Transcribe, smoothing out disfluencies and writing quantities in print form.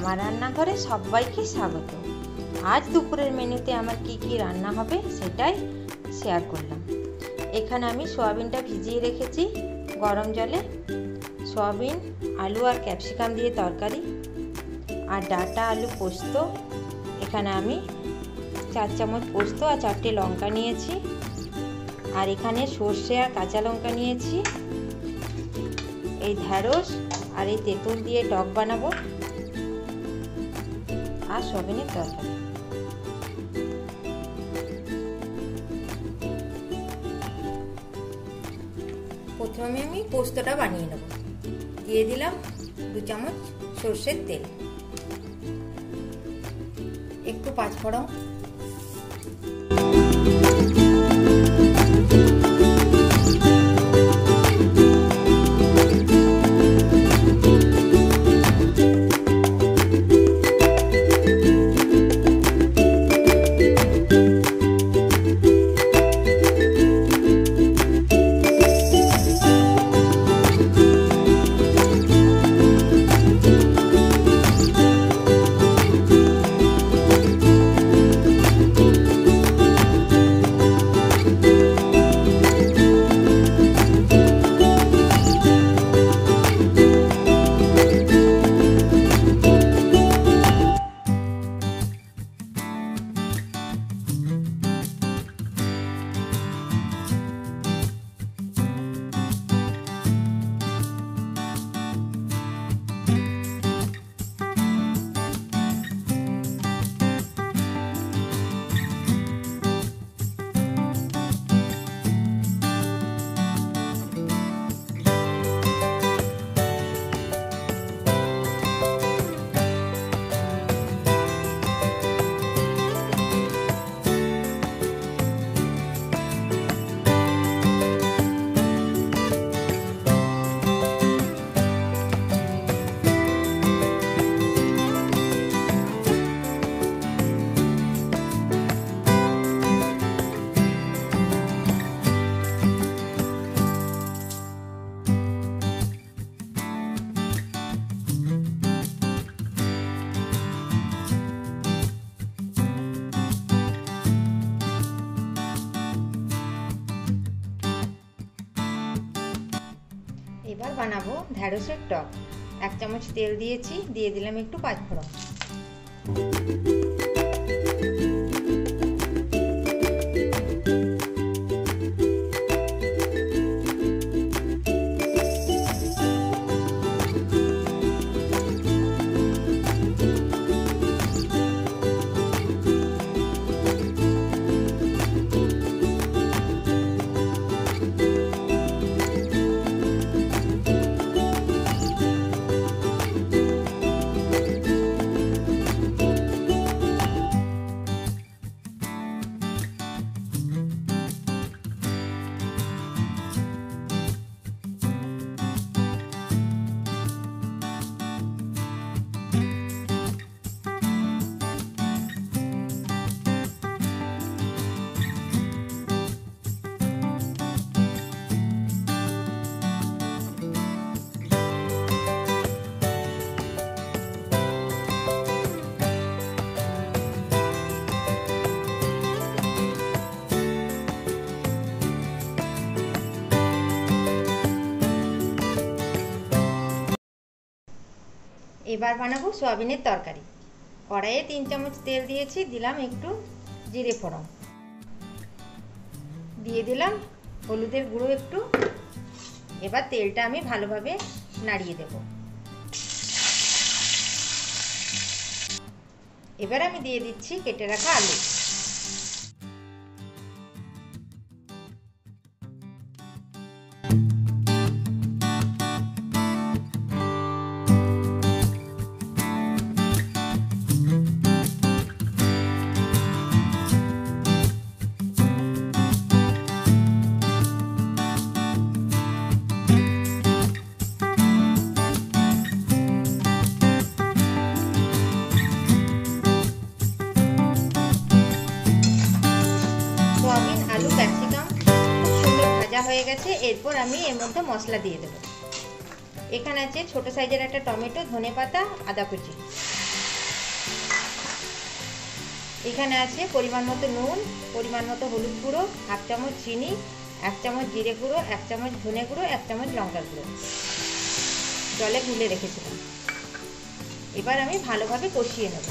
আমার রান্নাঘরে সবাইকে স্বাগত। আজ দুপুরের মেনুতে আমার কি কি রান্না হবে সেটাই শেয়ার করলাম। এখানে আমি সয়াবিনটা ভিজিয়ে রেখেছি গরম জলে। সয়াবিন, আলু আর ক্যাপসিকাম দিয়ে তরকারি, আর ডাটা আলু পোস্ত। এখানে আমি 4 চামচ পোস্ত আর 4টে লঙ্কা নিয়েছি, আর এখানে সর্ষে আর কাঁচা লঙ্কা নিয়েছি। এই ঢ্যাঁড়স আর এই তেঁতুল দিয়ে টক বানাবো, আর সয়াবিনের তরকারি। প্রথমে আমি পোস্তটা বানিয়ে নেব। দিয়ে দিলাম 2 চামচ সর্ষের তেল, একটু পাঁচফোড়ন, এবার বানাবো ঢ্যাঁড়সের টক। 1 চামচ তেল দিয়েছি, দিয়ে দিলাম একটু পাঁচফোড়ন। এবার বানাবো সয়াবিনের তরকারি। কড়াইয়ে 3 চামচ তেল দিয়েছি, দিলাম একটু জিরে ফোড়ন, দিয়ে দিলাম হলুদের গুঁড়ো একটু। এবার তেলটা আমি ভালোভাবে নাড়িয়ে দেব। এবার আমি দিয়ে দিচ্ছি কেটে রাখা আলু। আলু ক্যাপসিকাম খুব সুন্দর ভাজা হয়ে গেছে। এরপর আমি এর মধ্যে মশলা দিয়ে দেব। এখানে আছে ছোট সাইজের একটা টমেটো, ধনেপাতা, আদা কুচি। এখানে আছে পরিমাণ মতো নুন, পরিমাণ মতো হলুদ গুঁড়ো, 1/2 চামচ চিনি, 1 চামচ জিরে গুঁড়ো, 1 চামচ ধনে গুঁড়ো, 1 চামচ লঙ্কার গুঁড়ো জলে গুলে রেখেছিলাম। এবার আমি ভালোভাবে কষিয়ে নেব।